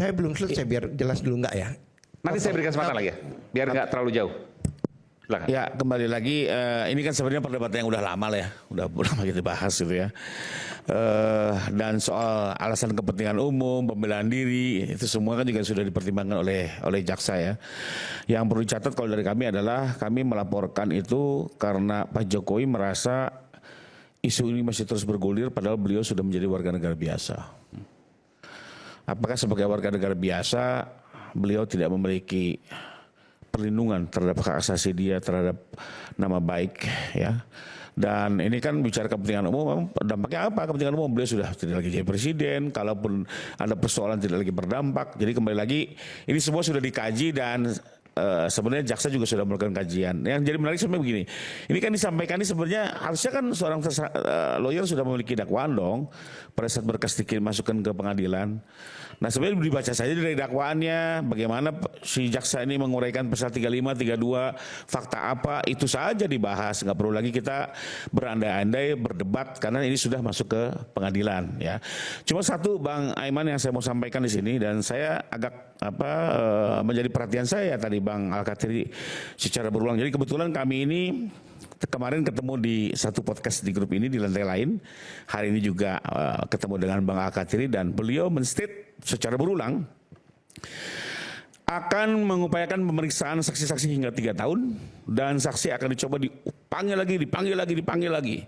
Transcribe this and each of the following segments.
Saya belum selesai, biar jelas dulu nggak ya? Nanti saya berikan kesempatan lagi ya, biar nggak terlalu jauh. Silakan. Ya, kembali lagi, ini kan sebenarnya perdebatan yang udah lama lah ya, udah lama kita bahas gitu ya. Dan soal alasan kepentingan umum, pembelaan diri, itu semua kan juga sudah dipertimbangkan oleh jaksa ya. Yang perlu dicatat kalau dari kami adalah kami melaporkan itu karena Pak Jokowi merasa isu ini masih terus bergulir padahal beliau sudah menjadi warga negara biasa. Apakah sebagai warga negara biasa beliau tidak memiliki perlindungan terhadap hak asasi dia, terhadap nama baik ya. Dan ini kan bicara kepentingan umum, dampaknya apa? Kepentingan umum, beliau sudah tidak lagi jadi presiden, kalaupun ada persoalan tidak lagi berdampak. Jadi kembali lagi, ini semua sudah dikaji dan sebenarnya jaksa juga sudah melakukan kajian. Yang jadi menarik sebenarnya begini, ini kan disampaikan ini sebenarnya harusnya kan seorang lawyer sudah memiliki dakwaan dong pada saat berkas dimasukkan ke pengadilan. Nah sebenarnya dibaca saja dari dakwaannya, bagaimana si jaksa ini menguraikan pasal 35, 32, fakta apa, itu saja dibahas. Nggak perlu lagi kita berandai-andai, berdebat, karena ini sudah masuk ke pengadilan. Ya. Cuma satu Bang Aiman yang saya mau sampaikan di sini, dan saya agak menjadi perhatian saya tadi Bang Al-Kathiri secara berulang. Jadi kebetulan kami ini kemarin ketemu di satu podcast di grup ini di lantai lain. Hari ini juga ketemu dengan Bang Al-Kathiri dan beliau men-state secara berulang akan mengupayakan pemeriksaan saksi-saksi hingga 3 tahun dan saksi akan dicoba dipanggil lagi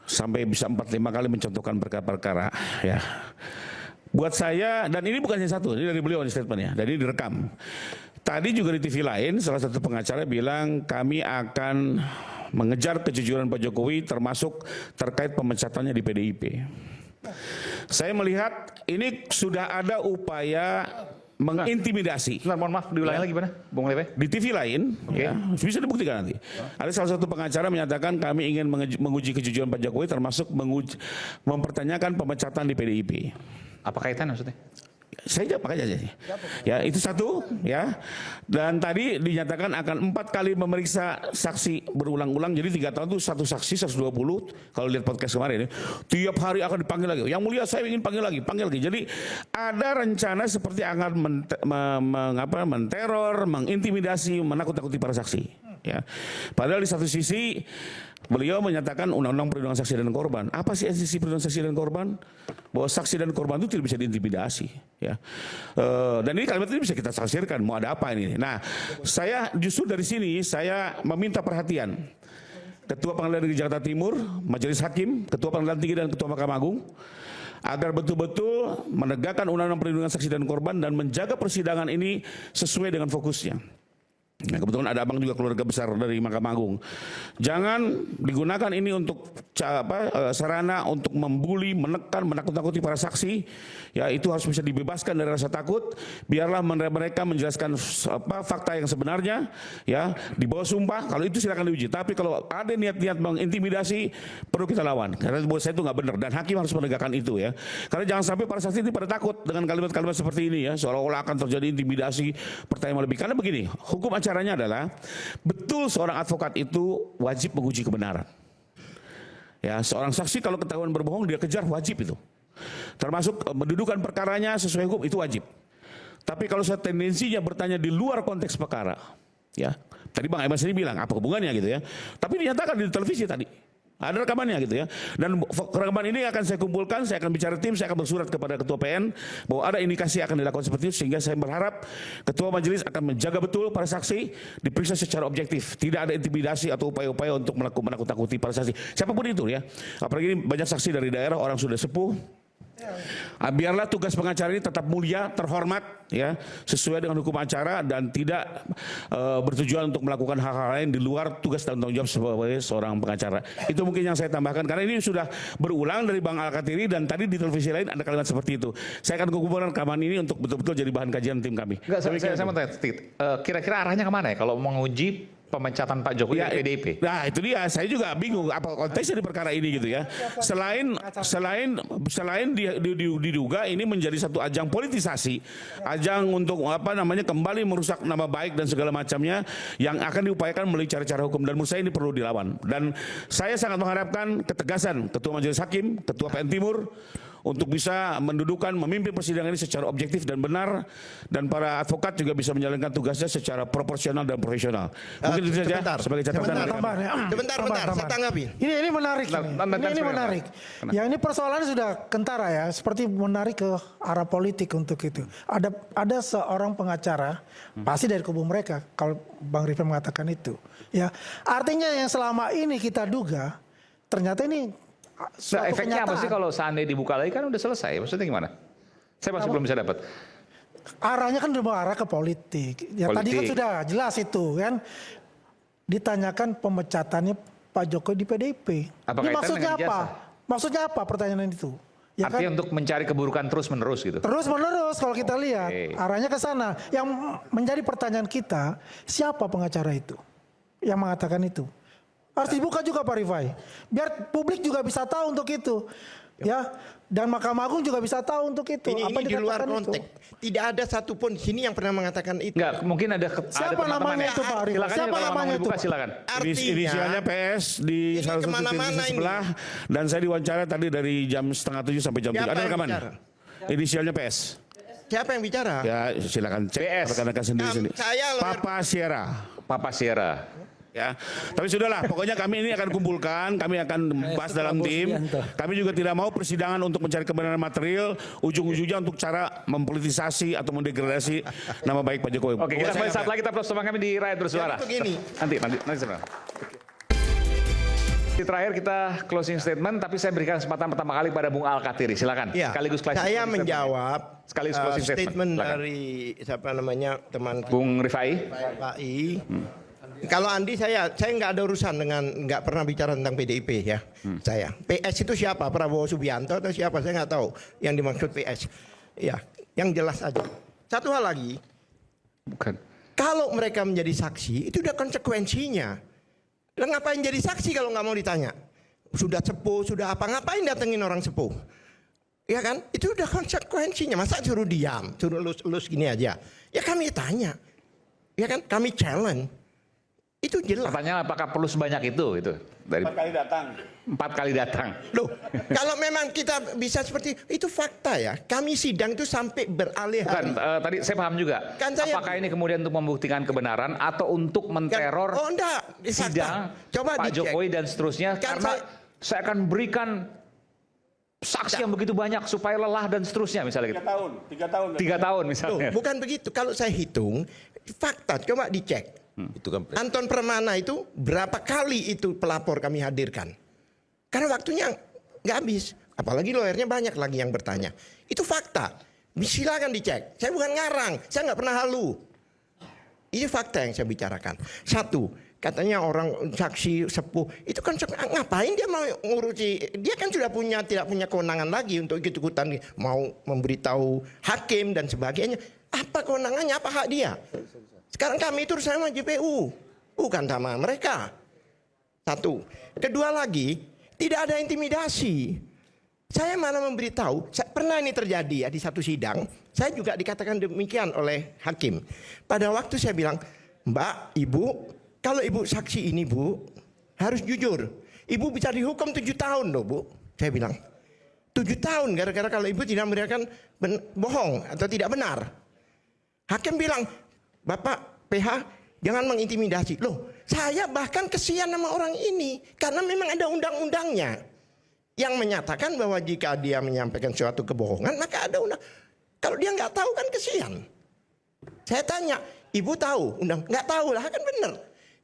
sampai bisa 4-5 kali mencontohkan perkara-perkara ya. Buat saya, dan ini bukan hanya satu, ini dari beliau di statementnya, jadi direkam. Tadi juga di TV lain salah satu pengacara bilang kami akan mengejar kejujuran Pak Jokowi termasuk terkait pemecatannya di PDIP. Saya melihat ini sudah ada upaya mengintimidasi. Sebentar, mohon maaf, diulangi lagi gimana, Bung Lewe? Di TV lain, ya, bisa dibuktikan nanti. Ada salah satu pengacara menyatakan kami ingin menguji kejujuran Pak Jokowi termasuk mempertanyakan pemecatan di PDIP. Apa kaitan maksudnya? Saya jawab aja sih. Ya itu satu ya. Dan tadi dinyatakan akan 4 kali memeriksa saksi berulang-ulang. Jadi 3 tahun itu satu saksi 120. Kalau lihat podcast kemarin ini, tiap hari akan dipanggil lagi. Yang mulia saya ingin panggil lagi. Jadi ada rencana seperti akan menteror, mengintimidasi, menakut-nakuti para saksi. Ya. Padahal di satu sisi beliau menyatakan undang-undang perlindungan saksi dan korban. Apa sih esensi perlindungan saksi dan korban? Bahwa saksi dan korban itu tidak bisa diintimidasi. Ya. Dan ini kalimat ini bisa kita tafsirkan. Mau ada apa ini? Nah, saya justru dari sini saya meminta perhatian Ketua Pengadilan Negeri Jakarta Timur, Majelis Hakim, Ketua Pengadilan Tinggi dan Ketua Mahkamah Agung agar betul-betul menegakkan undang-undang perlindungan saksi dan korban dan menjaga persidangan ini sesuai dengan fokusnya. Nah, kebetulan ada abang juga keluarga besar dari Mahkamah Agung. Jangan digunakan ini untuk sarana untuk membuli, menekan, menakut-nakuti para saksi. Ya, itu harus bisa dibebaskan dari rasa takut. Biarlah mereka menjelaskan fakta yang sebenarnya. Ya, di bawah sumpah. Kalau itu silakan diuji. Tapi kalau ada niat-niat mengintimidasi, perlu kita lawan. Karena buat saya itu nggak benar. Dan hakim harus menegakkan itu ya. Karena jangan sampai para saksi ini pada takut dengan kalimat-kalimat seperti ini ya. Seolah-olah akan terjadi intimidasi, pertanyaan lebih. Karena begini, hukum caranya adalah betul seorang advokat itu wajib menguji kebenaran. Ya, seorang saksi kalau ketahuan berbohong dia kejar wajib itu. Termasuk mendudukan perkaranya sesuai hukum itu wajib. Tapi kalau saya tendensinya bertanya di luar konteks perkara, ya. Tadi Bang Aiman sendiri bilang apa hubungannya gitu ya. Tapi dinyatakan di televisi tadi. Ada rekamannya gitu ya. Dan rekaman ini akan saya kumpulkan, saya akan bicara tim, saya akan bersurat kepada Ketua PN bahwa ada indikasi akan dilakukan seperti itu, sehingga saya berharap Ketua Majelis akan menjaga betul para saksi diperiksa secara objektif. Tidak ada intimidasi atau upaya-upaya untuk menakut-nakuti para saksi. Siapapun itu ya. Apalagi ini banyak saksi dari daerah, orang sudah sepuh. Biarlah tugas pengacara ini tetap mulia, terhormat, ya, sesuai dengan hukum acara dan tidak bertujuan untuk melakukan hal-hal lain di luar tugas dan tanggung jawab sebagai seorang pengacara. Itu mungkin yang saya tambahkan karena ini sudah berulang dari Bang Al-Kathiri dan tadi di televisi lain ada kalimat seperti itu. Saya akan kumpulkan rekaman ini untuk betul-betul jadi bahan kajian tim kami. Saya mau tanya, kira-kira arahnya kemana ya kalau menguji pemecatan Pak Jokowi dari PDIP? Nah itu dia, saya juga bingung apa konteksnya di perkara ini gitu ya. Selain diduga ini menjadi satu ajang politisasi, ajang untuk kembali merusak nama baik dan segala macamnya yang akan diupayakan melalui cara-cara hukum, dan menurut saya ini perlu dilawan. Dan saya sangat mengharapkan ketegasan Ketua Majelis Hakim, Ketua PN Timur untuk bisa mendudukan, memimpin persidangan ini secara objektif dan benar, dan para advokat juga bisa menjalankan tugasnya secara proporsional dan profesional. Mungkin itu saja sebagai catatan. Sebentar, saya tanggapi. Ini menarik. Ini menarik. Ya ini persoalannya sudah kentara ya, seperti menarik ke arah politik untuk itu. Ada seorang pengacara, pasti dari kubu mereka, kalau Bang Rifai mengatakan itu. Ya, artinya yang selama ini kita duga, ternyata ini Nah, efeknya apa sih kalau seandainya dibuka lagi kan udah selesai? Maksudnya gimana? Saya masih belum bisa dapat. Arahnya kan udah mengarah ke politik. Ya tadi kan sudah jelas itu kan. Ditanyakan pemecatannya Pak Jokowi di PDIP. Ini maksudnya apa? Maksudnya apa pertanyaan itu? Ya artinya kan? untuk mencari keburukan terus-menerus gitu? Terus-menerus kalau kita lihat. Arahnya ke sana. Yang menjadi pertanyaan kita, siapa pengacara itu? Yang mengatakan itu? Harus dibuka juga Pak Rifai. Biar publik juga bisa tahu untuk itu. Ya, dan Mahkamah Agung juga bisa tahu untuk itu. Ini di luar konteks. Tidak ada satupun di sini yang pernah mengatakan itu. Enggak, mungkin ada siapa namanya itu Pak Rifai? Siapa namanya itu? Silakan. Inisialnya PS di salah satu TV sebelah, dan saya diwawancara tadi dari jam 6:30 sampai jam 3. Ada rekaman. Inisialnya PS. Siapa yang bicara? Ya, silakan cek rekan-rekan sendiri. Papa Sierra. Ya, tapi sudahlah, pokoknya kami ini akan kumpulkan, kami akan bahas dalam tim. Kami juga tidak mau persidangan untuk mencari kebenaran material, ujung-ujungnya untuk cara mempolitisasi atau mendegradasi nama baik Pak Jokowi. Oke, kita kembali saat lagi tetap bersama kami di Rakyat Bersuara. Nanti sebentar. Terakhir kita closing statement, tapi saya berikan kesempatan pertama kali pada Bung Al-Katiri. Silakan. Ya, saya menjawab sekaligus closing statement dari siapa namanya teman Bung Rifai. Kalau Andi saya nggak ada urusan dengan, nggak pernah bicara tentang PDIP ya. Saya PS itu siapa? Prabowo Subianto atau siapa? Saya nggak tahu yang dimaksud PS. Ya, yang jelas aja. Satu hal lagi. Bukan. Kalau mereka menjadi saksi itu udah konsekuensinya. Lah ngapain jadi saksi kalau nggak mau ditanya? Sudah sepuh, sudah apa? Ngapain datengin orang sepuh? Ya kan? Itu udah konsekuensinya. Masa suruh diam, suruh elus gini aja? Ya kami tanya. Ya kan? Kami challenge. Itu jelas. Pertanyaan apakah perlu sebanyak itu? Dari 4 kali datang. 4 kali datang. Loh, kalau memang kita bisa seperti itu fakta ya. Kami sidang itu sampai beralih. Bukan, tadi saya paham juga. Apakah ini kemudian untuk membuktikan kebenaran atau untuk menteror sidang Pak Jokowi dan seterusnya? Karena saya akan berikan saksi yang begitu banyak supaya lelah dan seterusnya misalnya gitu. 3 tahun misalnya. Loh, bukan begitu. Kalau saya hitung fakta, coba dicek. Itu kan Anton Permana itu berapa kali itu pelapor kami hadirkan? Karena waktunya nggak habis. Apalagi lawyernya banyak lagi yang bertanya. Itu fakta. Silakan dicek. Saya bukan ngarang. Saya nggak pernah halu. Ini fakta yang saya bicarakan. Satu, katanya orang saksi sepuh itu kan ngapain dia mau ngurusi? Dia kan sudah tidak punya kewenangan lagi untuk ikut-ikutan mau memberitahu hakim dan sebagainya. Apa kewenangannya? Apa hak dia? Sekarang kami itu sama JPU, bukan sama mereka. Satu. Kedua lagi, tidak ada intimidasi. Saya malah memberitahu, pernah ini terjadi ya di satu sidang, saya juga dikatakan demikian oleh hakim. Pada waktu saya bilang, Mbak, Ibu, kalau Ibu saksi ini Bu, harus jujur. Ibu bisa dihukum 7 tahun loh Bu. Saya bilang, 7 tahun gara-gara kalau Ibu tidak memberikan bohong atau tidak benar. Hakim bilang, Bapak PH jangan mengintimidasi. Loh, saya bahkan kesian sama orang ini karena memang ada undang-undangnya yang menyatakan bahwa jika dia menyampaikan suatu kebohongan maka ada undang. Kalau dia nggak tahu kan kesian. Saya tanya, Ibu tahu undang? Nggak tahu lah kan benar.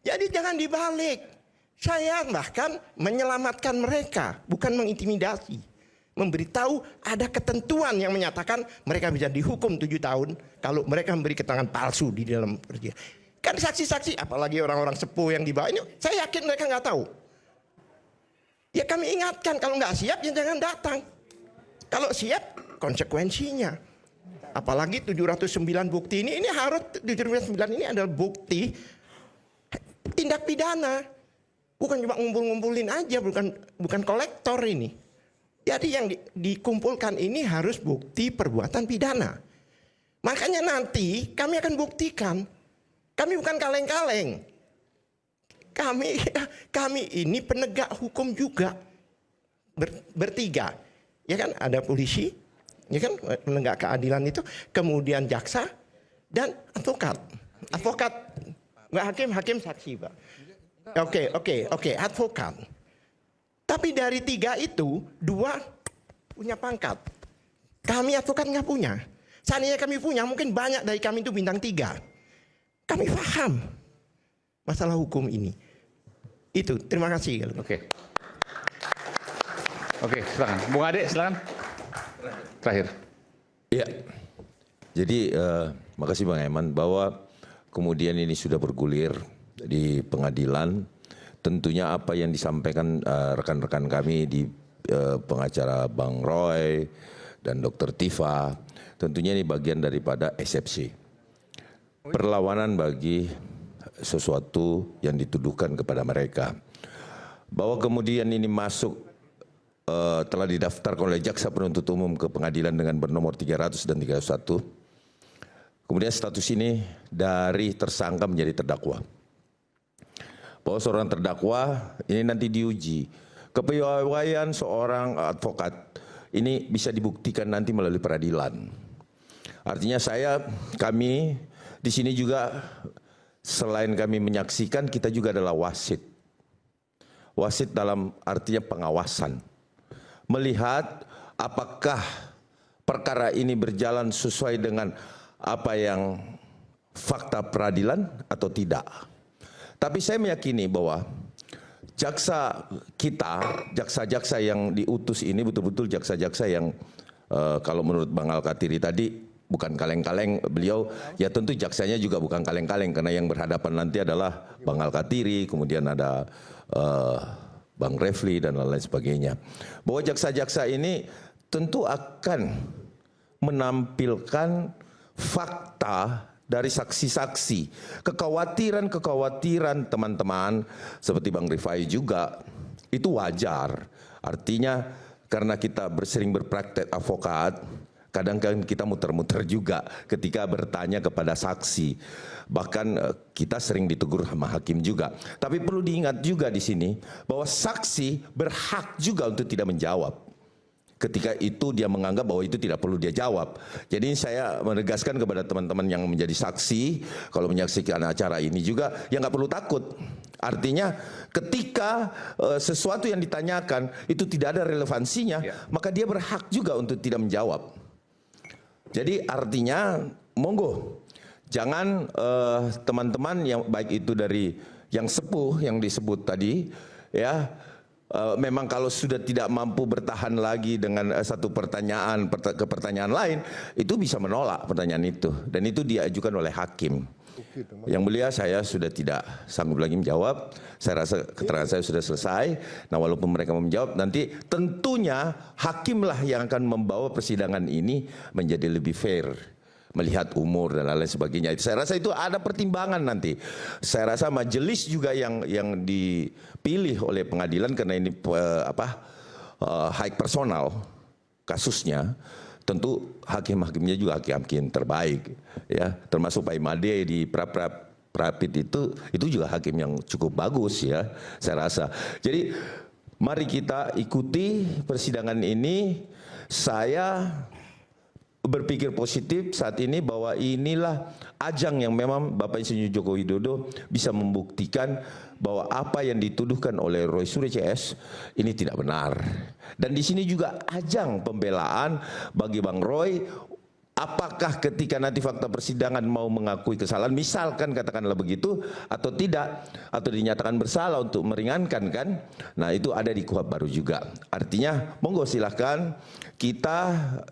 Jadi jangan dibalik. Saya bahkan menyelamatkan mereka, bukan mengintimidasi. Memberitahu ada ketentuan yang menyatakan mereka bisa dihukum 7 tahun kalau mereka memberi keterangan palsu di dalam persidangan. Kan saksi-saksi, apalagi orang-orang sepuh yang dibawa ini, saya yakin mereka nggak tahu. Ya kami ingatkan, kalau nggak siap ya jangan datang. Kalau siap, konsekuensinya. Apalagi 709 bukti ini harus 709 ini adalah bukti tindak pidana. Bukan cuma ngumpul-ngumpulin aja, bukan kolektor ini. Jadi yang dikumpulkan ini harus bukti perbuatan pidana. Makanya nanti kami akan buktikan. Kami bukan kaleng-kaleng. Kami ini penegak hukum juga. Bertiga. ya kan, ada polisi, ya kan, penegak keadilan itu, kemudian jaksa dan advokat. Advokat, nggak hakim saksi, Pak. Oke, advokat. Tapi dari 3 itu 2 punya pangkat. Kami advokat nggak punya. Seandainya kami punya, mungkin banyak dari kami itu bintang 3. Kami paham masalah hukum ini. Itu, terima kasih. Oke, silakan. Bung Ade, silakan. Terakhir. Iya. Jadi makasih Bang Eman bahwa kemudian ini sudah bergulir di pengadilan. Tentunya apa yang disampaikan rekan-rekan kami di pengacara Bang Roy dan Dr. Tifa, tentunya ini bagian daripada eksepsi. Perlawanan bagi sesuatu yang dituduhkan kepada mereka. Bahwa kemudian ini masuk telah didaftarkan oleh jaksa penuntut umum ke pengadilan dengan bernomor 300 dan 301. Kemudian status ini dari tersangka menjadi terdakwa. Bahwa seorang terdakwa ini nanti diuji. Kepiawaian seorang advokat ini bisa dibuktikan nanti melalui peradilan. Artinya kami di sini juga selain kami menyaksikan, kita juga adalah wasit. Wasit dalam artinya pengawasan. Melihat apakah perkara ini berjalan sesuai dengan apa yang fakta peradilan atau tidak. Tapi saya meyakini bahwa jaksa kita, jaksa-jaksa yang diutus ini betul-betul jaksa-jaksa yang kalau menurut Bang Alkatiri tadi bukan kaleng-kaleng, beliau ya tentu jaksanya juga bukan kaleng-kaleng karena yang berhadapan nanti adalah Bang Alkatiri, kemudian ada Bang Refli dan lain-lain sebagainya. Bahwa jaksa-jaksa ini tentu akan menampilkan fakta dari saksi-saksi, kekhawatiran teman-teman seperti Bang Rifai juga itu wajar. Artinya karena kita sering berpraktek advokat, kadang-kadang kita muter-muter juga ketika bertanya kepada saksi. Bahkan kita sering ditegur sama hakim juga. Tapi perlu diingat juga di sini bahwa saksi berhak juga untuk tidak menjawab. Ketika itu dia menganggap bahwa itu tidak perlu dia jawab. Jadi saya menegaskan kepada teman-teman yang menjadi saksi, kalau menyaksikan acara ini juga, ya nggak perlu takut. Artinya ketika sesuatu yang ditanyakan itu tidak ada relevansinya, maka dia berhak juga untuk tidak menjawab. Jadi artinya monggo, jangan teman-teman yang baik itu dari yang sepuh yang disebut tadi, ya. Memang kalau sudah tidak mampu bertahan lagi dengan satu pertanyaan ke pertanyaan lain, itu bisa menolak pertanyaan itu. Dan itu diajukan oleh hakim. Yang mulia, saya sudah tidak sanggup lagi menjawab. Saya rasa keterangan saya sudah selesai. Nah, walaupun mereka mau menjawab, nanti tentunya hakimlah yang akan membawa persidangan ini menjadi lebih fair. Melihat umur dan lain sebagainya. Saya rasa itu ada pertimbangan nanti. Saya rasa majelis juga yang dipilih oleh pengadilan karena ini high personal kasusnya. Tentu hakim-hakimnya juga hakim-hakim terbaik, ya. Termasuk Pak Imade di Prapit itu juga hakim yang cukup bagus, ya. Saya rasa. Jadi mari kita ikuti persidangan ini. Saya berpikir positif saat ini bahwa inilah ajang yang memang Bapak Insinyur Joko Widodo bisa membuktikan bahwa apa yang dituduhkan oleh Roy Suryo CS ini tidak benar. Dan di sini juga ajang pembelaan bagi Bang Roy. Apakah ketika nanti fakta persidangan mau mengakui kesalahan, misalkan katakanlah begitu, atau tidak, atau dinyatakan bersalah untuk meringankan kan, nah itu ada di KUHP baru juga. Artinya monggo silahkan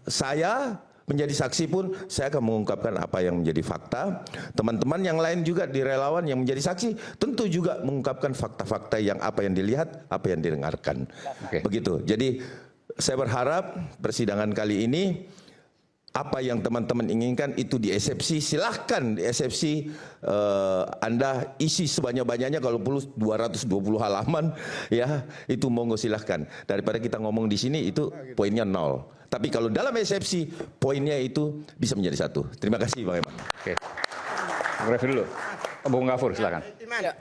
saya menjadi saksi pun saya akan mengungkapkan apa yang menjadi fakta. Teman-teman yang lain juga di relawan yang menjadi saksi tentu juga mengungkapkan fakta-fakta yang apa yang dilihat, apa yang didengarkan. Begitu. Jadi saya berharap persidangan kali ini apa yang teman-teman inginkan itu diesepsi, silahkan diesepsi, Anda isi sebanyak-banyaknya, kalau perlu 220 halaman, ya itu monggo silahkan. Daripada kita ngomong di sini itu poinnya 0. Tapi kalau dalam eksepsi poinnya itu bisa menjadi 1. Terima kasih Bang Eman. Oke. Bung Refli dulu. Bung Gafur silakan. Ya,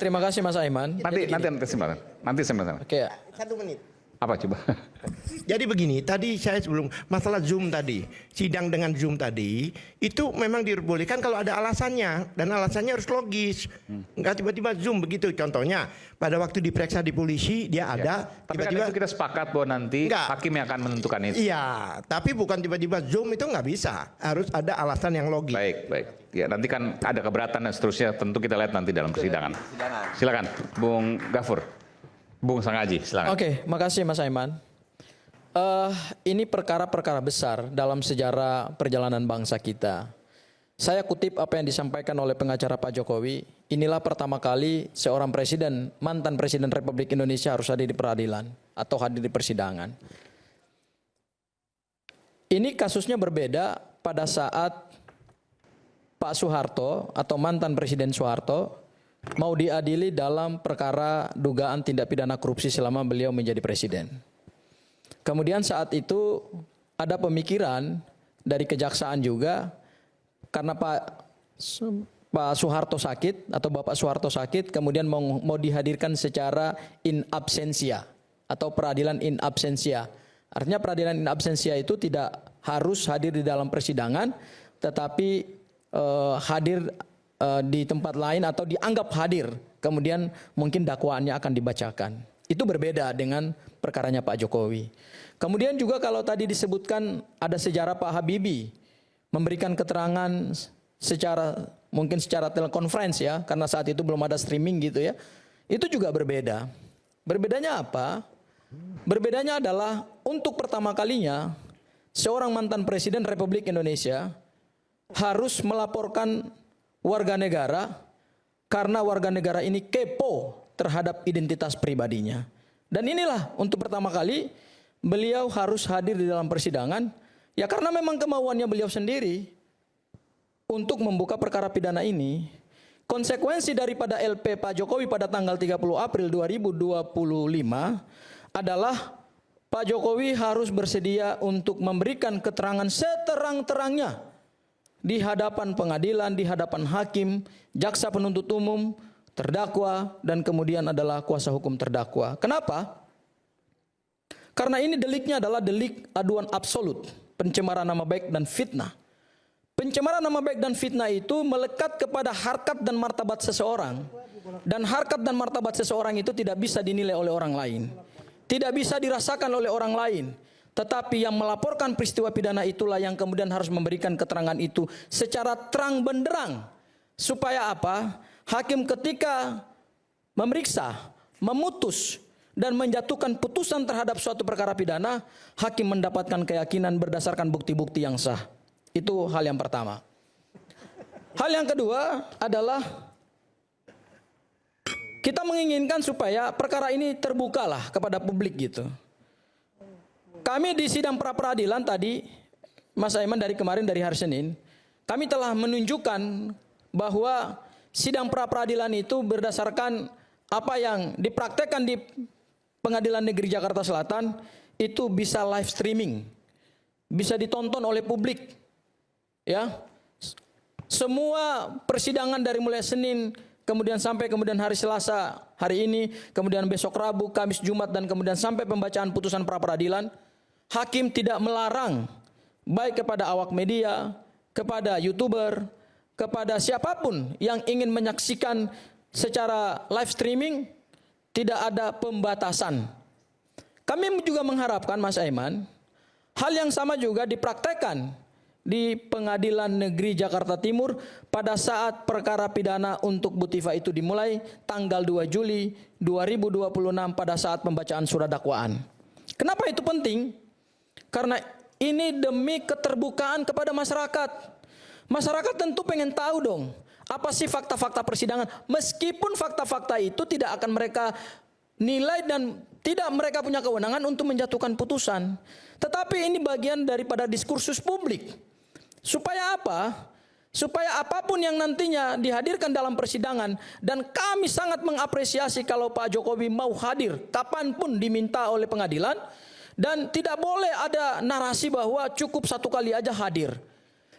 terima kasih Mas Aiman. Nanti silakan. Oke. 1 menit. Apa coba? Jadi begini, tadi saya sebelum masalah Zoom tadi, sidang dengan Zoom tadi, itu memang dibolehkan kalau ada alasannya, dan alasannya harus logis. Enggak tiba-tiba Zoom begitu. Contohnya, pada waktu diperiksa di polisi, dia ada, Tapi tiba-tiba kan itu kita sepakat bahwa nanti hakim yang akan menentukan itu. Iya, tapi bukan tiba-tiba Zoom itu nggak bisa. Harus ada alasan yang logis. Baik. Ya, nanti kan ada keberatan dan seterusnya, tentu kita lihat nanti dalam persidangan. Silakan, Bung Gafur. Bung Sangaji, silakan. Oke, makasih Mas Aiman. Ini perkara-perkara besar dalam sejarah perjalanan bangsa kita. Saya kutip apa yang disampaikan oleh pengacara Pak Jokowi. Inilah pertama kali seorang presiden, mantan presiden Republik Indonesia harus hadir di peradilan atau hadir di persidangan. Ini kasusnya berbeda pada saat Pak Soeharto atau mantan Presiden Soeharto mau diadili dalam perkara dugaan tindak pidana korupsi selama beliau menjadi presiden. Kemudian saat itu ada pemikiran dari kejaksaan juga, karena Pak Soeharto sakit atau Bapak Soeharto sakit, kemudian mau dihadirkan secara in absentia atau peradilan in absentia. Artinya peradilan in absentia itu tidak harus hadir di dalam persidangan, tetapi hadir di tempat lain atau dianggap hadir, kemudian mungkin dakwaannya akan dibacakan. Itu berbeda dengan perkaranya Pak Jokowi. Kemudian juga kalau tadi disebutkan ada sejarah Pak Habibie memberikan keterangan mungkin secara telekonferensi ya, karena saat itu belum ada streaming gitu ya. Itu juga berbeda. Berbedanya apa? Berbedanya adalah untuk pertama kalinya seorang mantan presiden Republik Indonesia harus melaporkan warga negara karena warga negara ini kepo terhadap identitas pribadinya. Dan inilah untuk pertama kali beliau harus hadir di dalam persidangan, ya karena memang kemauannya beliau sendiri untuk membuka perkara pidana ini. Konsekuensi daripada LP Pak Jokowi pada tanggal 30 April 2025 adalah Pak Jokowi harus bersedia untuk memberikan keterangan seterang-terangnya di hadapan pengadilan, di hadapan hakim, jaksa penuntut umum, terdakwa, dan kemudian adalah kuasa hukum terdakwa. Kenapa? Karena ini deliknya adalah delik aduan absolut, pencemaran nama baik dan fitnah. Pencemaran nama baik dan fitnah itu melekat kepada harkat dan martabat seseorang. Dan harkat dan martabat seseorang itu tidak bisa dinilai oleh orang lain. Tidak bisa dirasakan oleh orang lain. Tetapi yang melaporkan peristiwa pidana itulah yang kemudian harus memberikan keterangan itu secara terang benderang. Supaya apa? Hakim ketika memeriksa, memutus, dan menjatuhkan putusan terhadap suatu perkara pidana, hakim mendapatkan keyakinan berdasarkan bukti-bukti yang sah. Itu hal yang pertama. Hal yang kedua adalah kita menginginkan supaya perkara ini terbukalah kepada publik gitu. Kami di sidang pra-peradilan tadi, Mas Aiman dari kemarin dari hari Senin, kami telah menunjukkan bahwa sidang pra-peradilan itu berdasarkan apa yang dipraktekkan di Pengadilan Negeri Jakarta Selatan itu bisa live streaming, bisa ditonton oleh publik, ya. Semua persidangan dari mulai Senin, kemudian sampai kemudian hari Selasa, hari ini, kemudian besok Rabu, Kamis, Jumat, dan kemudian sampai pembacaan putusan pra-peradilan, hakim tidak melarang baik kepada awak media, kepada YouTuber, kepada siapapun yang ingin menyaksikan secara live streaming, tidak ada pembatasan. Kami juga mengharapkan Mas Aiman, hal yang sama juga dipraktekkan di Pengadilan Negeri Jakarta Timur pada saat perkara pidana untuk Bu Tifa itu dimulai tanggal 2 Juli 2026 pada saat pembacaan surat dakwaan. Kenapa itu penting? Karena ini demi keterbukaan kepada masyarakat. Masyarakat tentu pengen tahu dong, apa sih fakta-fakta persidangan? Meskipun fakta-fakta itu tidak akan mereka nilai dan tidak mereka punya kewenangan untuk menjatuhkan putusan. Tetapi ini bagian daripada diskursus publik. Supaya apa? Supaya apapun yang nantinya dihadirkan dalam persidangan, dan kami sangat mengapresiasi kalau Pak Jokowi mau hadir kapanpun diminta oleh pengadilan, dan tidak boleh ada narasi bahwa cukup satu kali aja hadir.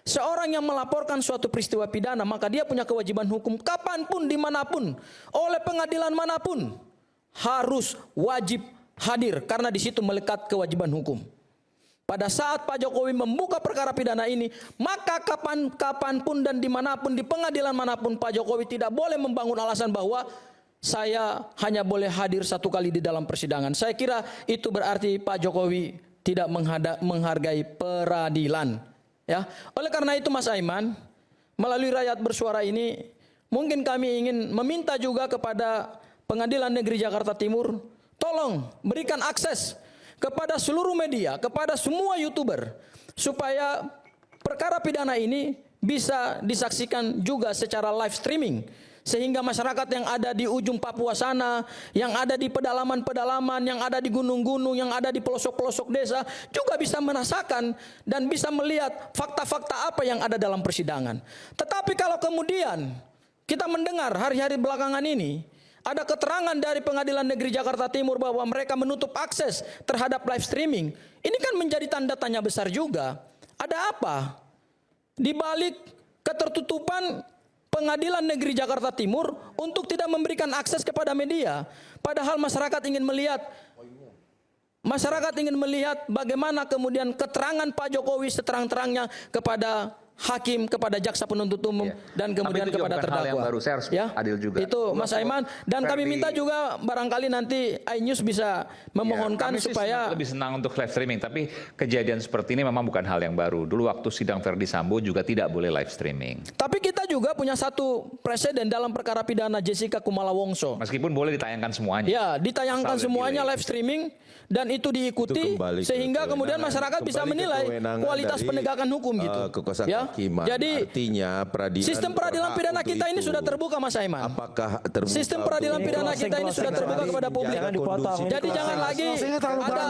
Seorang yang melaporkan suatu peristiwa pidana, maka dia punya kewajiban hukum kapanpun, dimanapun, oleh pengadilan manapun, harus wajib hadir karena di situ melekat kewajiban hukum. Pada saat Pak Jokowi membuka perkara pidana ini, maka kapanpun dan dimanapun, di pengadilan manapun, Pak Jokowi tidak boleh membangun alasan bahwa saya hanya boleh hadir 1 kali di dalam persidangan. Saya kira itu berarti Pak Jokowi tidak menghargai peradilan. Ya, oleh karena itu Mas Aiman, melalui Rakyat Bersuara ini, mungkin kami ingin meminta juga kepada Pengadilan Negeri Jakarta Timur, tolong berikan akses kepada seluruh media, kepada semua YouTuber, supaya perkara pidana ini bisa disaksikan juga secara live streaming. Sehingga masyarakat yang ada di ujung Papua sana, yang ada di pedalaman-pedalaman, yang ada di gunung-gunung, yang ada di pelosok-pelosok desa, juga bisa merasakan dan bisa melihat fakta-fakta apa yang ada dalam persidangan. Tetapi kalau kemudian kita mendengar hari-hari belakangan ini, ada keterangan dari Pengadilan Negeri Jakarta Timur bahwa mereka menutup akses terhadap live streaming. Ini kan menjadi tanda tanya besar juga. Ada apa di balik ketertutupan Pengadilan Negeri Jakarta Timur untuk tidak memberikan akses kepada media? Padahal masyarakat ingin melihat bagaimana kemudian keterangan Pak Jokowi seterang-terangnya kepada hakim, kepada jaksa penuntut umum, dan kemudian kepada terdakwa. Hal yang baru, saya harus adil juga. Itu Mas Aiman, dan kami minta juga barangkali nanti iNews bisa memohonkan supaya lebih senang untuk live streaming, tapi kejadian seperti ini memang bukan hal yang baru. Dulu waktu sidang Verdi Sambo juga tidak boleh live streaming. Tapi kita juga punya satu presiden dalam perkara pidana Jessica Kumala Wongso. Meskipun boleh ditayangkan semuanya. Ya, ditayangkan semuanya live streaming dan itu diikuti sehingga kemudian masyarakat bisa menilai kualitas penegakan hukum gitu. Ya. Jadi artinya sistem peradilan pidana kita ini sudah terbuka, Mas Aiman. Apakah terbuka? Sistem peradilan pidana kita ini sudah terbuka kepada publik. Jadi jangan lagi ada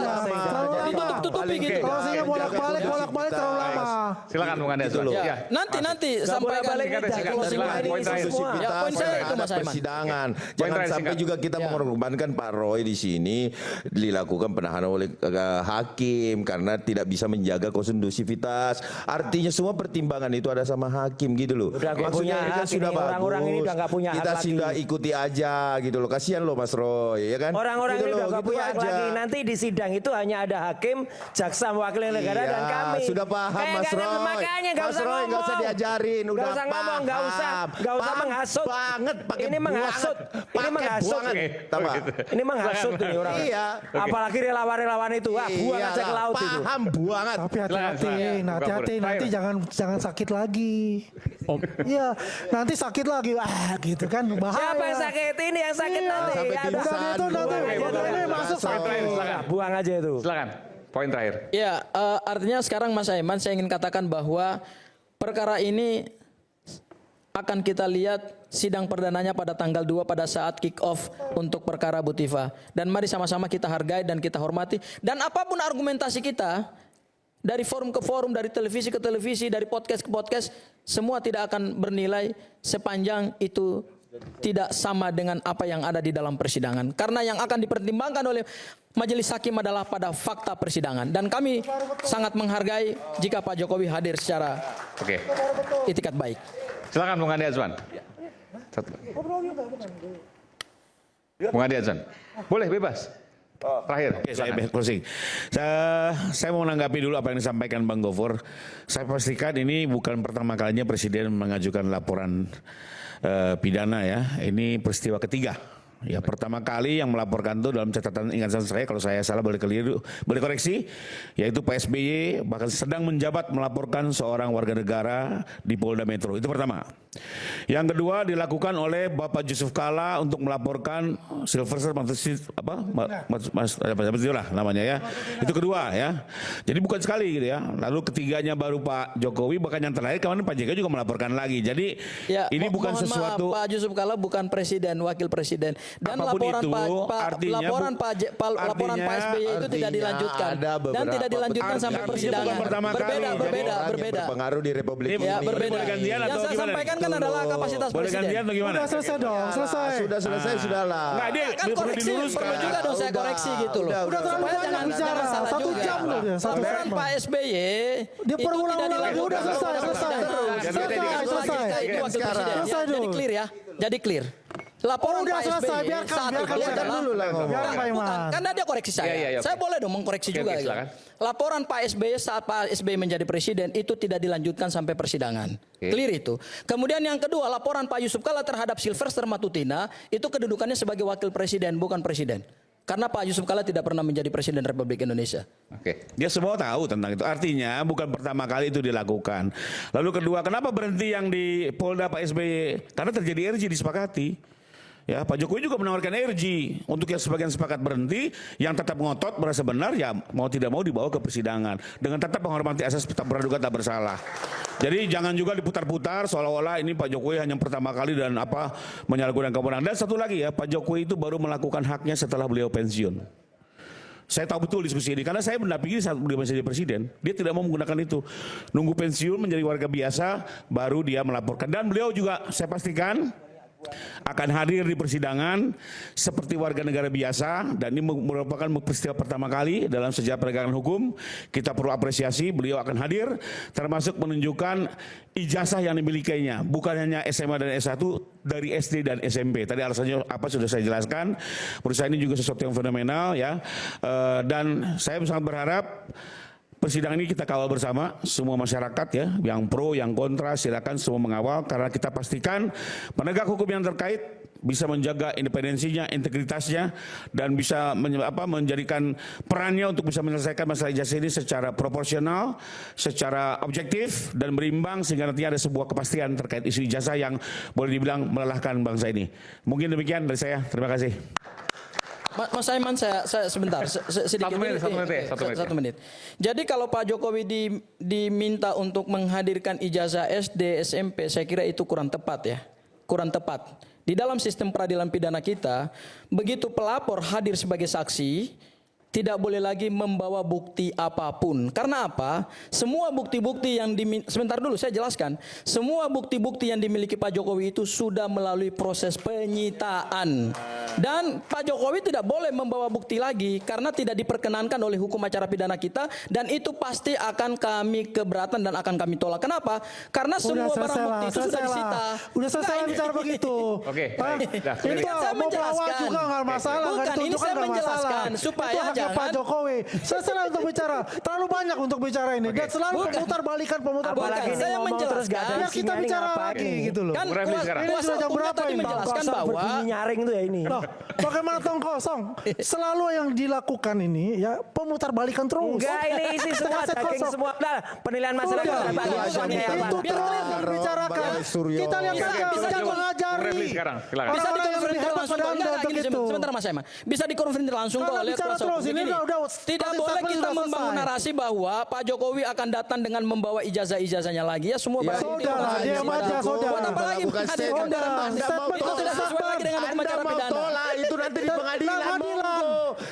tutup-tutupi gitu. Closingnya bolak-balik terlalu lama. Silakan Bung Andreas. Ya, nanti sampai balik poin saya itu Mas Aiman. Persidangan. Jangan sampai juga kita mengorbankan Pak Roy di sini dilakukan penahanan oleh hakim karena tidak bisa menjaga kondusivitas. Artinya semua pertimbangan itu ada sama hakim gitu loh. Maksudnya kan sudah bagus. Orang-orang ini udah gak punya hak kita lagi. sudah ikuti aja gitu loh. Kasihan loh Mas Roy, ya kan? Orang-orang gitu ini udah gak gitu punya hak aja. lagi. Nanti di sidang itu hanya ada hakim, jaksa, wakil negara dan kami. Sudah paham Mas Roy. Makanya gak usah ngomong. Gak usah diajarin. Udah gak usah ngomong, gak usah menghasut. Banget. Ini menghasut. Ini menghasut. Ini menghasut ini orang. Iya. Apalagi relawan-relawan itu. Buang aja ke laut itu. Paham banget. Tapi hati-hati, nanti jangan sakit lagi. Iya, nanti sakit lagi. Gitu kan bahaya. Siapa yang sakit? Ini yang sakit nanti. Sampai Ya, pingsan. Itu nanti ini masuk sakit. buang aja itu. Silakan. Poin terakhir. Ya, artinya sekarang Mas Aiman saya ingin katakan bahwa perkara ini akan kita lihat sidang perdananya pada tanggal 2 pada saat kick off untuk perkara Bu Tifa. Dan mari sama-sama kita hargai dan kita hormati. Dan apapun argumentasi kita, dari forum ke forum, dari televisi ke televisi, dari podcast ke podcast, semua tidak akan bernilai sepanjang itu tidak sama dengan apa yang ada di dalam persidangan. Karena yang akan dipertimbangkan oleh majelis hakim adalah pada fakta persidangan. Dan kami sangat menghargai jika Pak Jokowi hadir secara itikat baik. Silakan Bung Andi Azwan. Bung Andi Azwan. Boleh bebas. Terakhir. Oke, saya closing. Saya mau menanggapi dulu apa yang disampaikan Bang Gofur. Saya pastikan ini bukan pertama kalinya Presiden mengajukan laporan pidana ya. Ini peristiwa ketiga. Ya, pertama kali yang melaporkan itu dalam catatan ingatan saya, kalau saya salah boleh koreksi, yaitu Pak SBY bahkan sedang menjabat melaporkan seorang warga negara di Polda Metro. Itu pertama. Yang kedua dilakukan oleh Bapak Yusuf Kalla untuk melaporkan Sylvester itulah namanya ya. Itu kedua ya. Jadi bukan sekali gitu ya. Lalu ketiganya baru Pak Jokowi, bahkan yang terakhir kemarin Pak JK juga melaporkan lagi. Jadi ya, ini bukan sesuatu. Maaf, Pak Yusuf Kalla bukan presiden, wakil presiden. Dan apapun laporan itu, laporan Pak SBY itu tidak dilanjutkan dan tidak dilanjutkan sampai persidangan. Berbeda. Berpengaruh di Republik ini. Ya, berbeda. Yang saya sampaikan kan adalah kapasitas boleh presiden. gantian atau gimana? Sudah selesai dong, selesai. Sudah selesai, sudahlah. Nggak, dia Kan koreksi, perlu juga dong saya koreksi gitu loh. Udah terlalu Supaya banyak bicara. salah 1 juga. jam loh dia. Laporan Pak SBY Dia berulang-ulang lagi. Udah selesai. Jadi clear ya. Jadi clear. Laporan udah Pak selesai, SBY biarkan itu adalah dulu lah ngomong. Biarkan Pak Iman. bukan, karena dia koreksi saya. Iya, Saya oke. boleh dong mengkoreksi Oke, juga. oke, gitu. silakan. Laporan Pak SBY saat Pak SBY menjadi presiden itu tidak dilanjutkan sampai persidangan. Oke. Clear itu. Kemudian yang kedua, laporan Pak Yusuf Kalla terhadap Sylvester Matutina itu kedudukannya sebagai wakil presiden, bukan presiden. Karena Pak Yusuf Kalla tidak pernah menjadi presiden Republik Indonesia. Oke. Dia semua tahu tentang itu. Artinya bukan pertama kali itu dilakukan. Lalu kedua, kenapa berhenti yang di Polda Pak SBY? Karena terjadi RJ disepakati. Ya, Pak Jokowi juga menawarkan RJ untuk yang sebagian sepakat berhenti, yang tetap ngotot merasa benar ya mau tidak mau dibawa ke persidangan dengan tetap menghormati asas praduga tak bersalah. Jadi jangan juga diputar-putar seolah-olah ini Pak Jokowi hanya pertama kali dan menyalahgunakan kewenangan. Dan satu lagi ya, Pak Jokowi itu baru melakukan haknya setelah beliau pensiun. Saya tahu betul diskusi ini karena saya mendampingi saat beliau menjadi presiden. Dia tidak mau menggunakan itu. Nunggu pensiun menjadi warga biasa baru dia melaporkan. Dan beliau juga saya pastikan akan hadir di persidangan seperti warga negara biasa, dan ini merupakan peristiwa pertama kali dalam sejarah penegakan hukum. Kita perlu apresiasi, beliau akan hadir termasuk menunjukkan ijazah yang dimilikinya, bukan hanya SMA dan S1, dari SD dan SMP. Tadi alasannya apa sudah saya jelaskan. Menurut saya ini juga sesuatu yang fenomenal ya. Dan saya sangat berharap persidangan ini kita kawal bersama, semua masyarakat ya, yang pro, yang kontra, silakan semua mengawal karena kita pastikan penegak hukum yang terkait bisa menjaga independensinya, integritasnya, dan bisa menjadikan perannya untuk bisa menyelesaikan masalah ijazah ini secara proporsional, secara objektif dan berimbang sehingga nantinya ada sebuah kepastian terkait isu ijazah yang boleh dibilang melelahkan bangsa ini. Mungkin demikian dari saya. Terima kasih. Mas Aiman, saya sebentar sedikit. Satu menit. Jadi kalau Pak Jokowi diminta untuk menghadirkan ijazah SD, SMP, saya kira itu kurang tepat ya. Kurang tepat. Di dalam sistem peradilan pidana kita, begitu pelapor hadir sebagai saksi, tidak boleh lagi membawa bukti apapun. Karena apa? Semua bukti-bukti yang sebentar dulu saya jelaskan. Semua bukti-bukti yang dimiliki Pak Jokowi itu sudah melalui proses penyitaan. Dan Pak Jokowi tidak boleh membawa bukti lagi karena tidak diperkenankan oleh hukum acara pidana kita, dan itu pasti akan kami keberatan dan akan kami tolak. Kenapa? Karena semua barang bukti itu sudah disita. Udah selesai bicara begitu. Oke. Ini saya mau pelawak juga nggak masalah. Bukan, ini saya menjelaskan supaya Pak Jokowi. Selesai untuk bicara. Terlalu banyak untuk bicara ini. Dan selalu pemutar-balikan. Saya menjelaskan. Ya kita bicara lagi gitu loh. Kan ini sudah jam berapa tadi ini? menjelaskan bahwa nyaring tuh ya ini. Bagaimana tong kosong? Selalu yang dilakukan ini ya pemutar-balikan terus. Enggak, ini isi semua, daging semua. Nah, penilaian masyarakat. Itu terus dibicarakan. Kita lihat saja. Bisa mengajari. Bisa dikonfirmasi langsung. Sebentar Mas Aiman. Bisa dikonfirmasi langsung kok oleh kuasa hukum. Tidak boleh kita membangun narasi bahwa Pak Jokowi akan datang dengan membawa ijazah-ijazahnya lagi ya semua barang bukti. Saudara, diam aja saudara. Buat apa lagi menghadirkan itu tidak sesuai lagi dengan hukum acara pidana. Tolak itu nanti di pengadilan.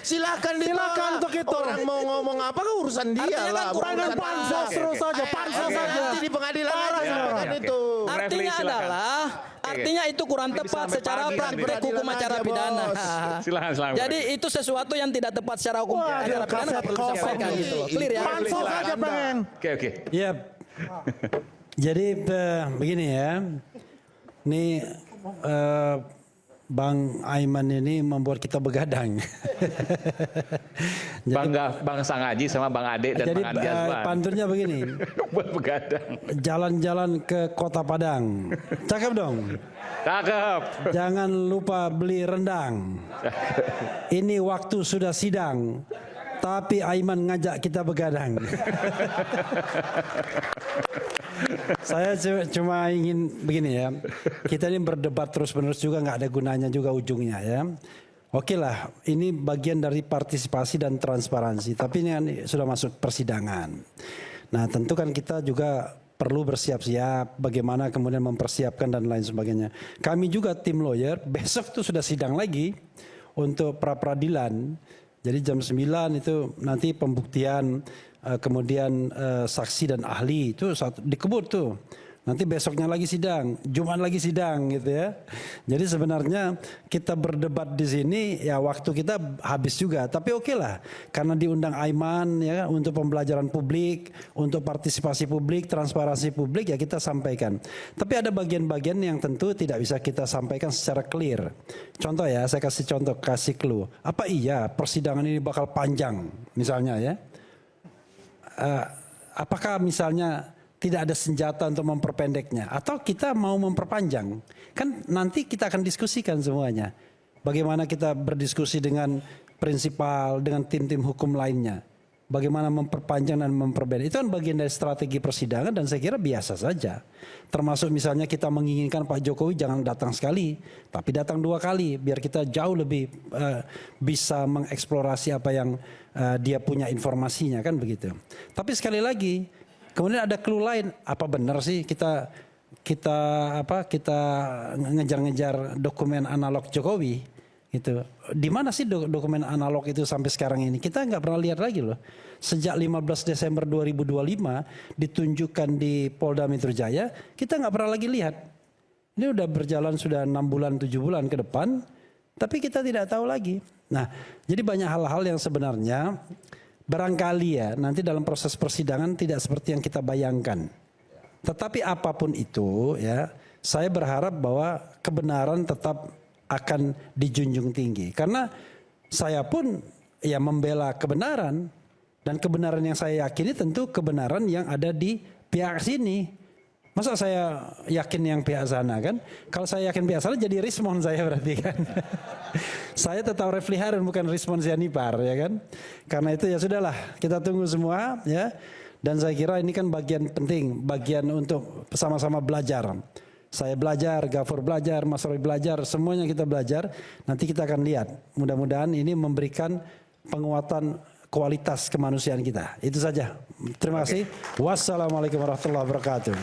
Silakan untuk itu. Orang mau ngomong apa kan urusan dia lah. Dengan pansos terus saja. Pansos saja. Nanti di pengadilan aja itu. Artinya itu kurang tepat secara praktek hukum acara pidana. Silakan. Jadi itu sesuatu yang tidak tepat secara hukum acara pidana, nggak perlu disampaikan gitu loh. Clear ya? Pansos saja pengen. Oke. Ya. Jadi begini ya. Ini Bang Aiman ini membuat kita begadang. Bang Sangaji sama Bang Ade dan jadi, Bang Andi Azwan. pantunnya begini. Buat begadang. Jalan-jalan ke Kota Padang. Cakep dong. Cakep. Jangan lupa beli rendang. Ini waktu sudah sidang. Tapi Aiman ngajak kita begadang. Saya cuma ingin begini ya. Kita ini berdebat terus-menerus juga nggak ada gunanya juga ujungnya ya. Oke lah, ini bagian dari partisipasi dan transparansi. Tapi ini kan sudah masuk persidangan. Nah tentu kan kita juga perlu bersiap-siap bagaimana kemudian mempersiapkan dan lain sebagainya. Kami juga tim lawyer besok tuh sudah sidang lagi untuk pra-peradilan. Jadi jam 9 itu nanti pembuktian, kemudian saksi dan ahli itu dikebut tuh. Nanti besoknya lagi sidang, Jumat lagi sidang gitu ya. Jadi sebenarnya kita berdebat di sini ya waktu kita habis juga. Tapi oke lah, karena diundang Aiman ya untuk pembelajaran publik, untuk partisipasi publik, transparansi publik ya kita sampaikan. Tapi ada bagian-bagian yang tentu tidak bisa kita sampaikan secara clear. Contoh ya, saya kasih contoh, kasih clue. Apa iya persidangan ini bakal panjang misalnya ya? Apakah misalnya tidak ada senjata untuk memperpendeknya atau kita mau memperpanjang? Kan nanti kita akan diskusikan semuanya. Bagaimana kita berdiskusi dengan prinsipal, dengan tim-tim hukum lainnya. Bagaimana memperpanjang dan memperpendek. Itu kan bagian dari strategi persidangan dan saya kira biasa saja. Termasuk misalnya kita menginginkan Pak Jokowi jangan datang sekali, tapi datang 2 kali biar kita jauh lebih bisa mengeksplorasi apa yang dia punya informasinya kan begitu. Tapi sekali lagi, kemudian ada clue lain, apa benar sih kita ngejar-ngejar dokumen analog Jokowi gitu. Di mana sih dokumen analog itu sampai sekarang ini? Kita nggak pernah lihat lagi loh. Sejak 15 Desember 2025 ditunjukkan di Polda Metro Jaya, kita nggak pernah lagi lihat. Ini udah berjalan sudah 6 bulan 7 bulan ke depan, tapi kita tidak tahu lagi. Nah, jadi banyak hal-hal yang sebenarnya barangkali ya nanti dalam proses persidangan tidak seperti yang kita bayangkan. Tetapi apapun itu ya, saya berharap bahwa kebenaran tetap akan dijunjung tinggi. Karena saya pun ya membela kebenaran. Dan kebenaran yang saya yakini tentu kebenaran yang ada di pihak sini. Masa saya yakin yang pihak sana kan? Kalau saya yakin pihak sana jadi Rismon saya berarti kan. Saya tetap Refli Harun bukan Rismon Sianipar ya kan. Karena itu ya sudahlah kita tunggu semua ya. Dan saya kira ini kan bagian penting, bagian untuk sama-sama belajar. Saya belajar, Gafur belajar, Mas Roy belajar, semuanya kita belajar. Nanti kita akan lihat. Mudah-mudahan ini memberikan penguatan kualitas kemanusiaan kita. Itu saja. Terima kasih. Wassalamualaikum warahmatullahi wabarakatuh.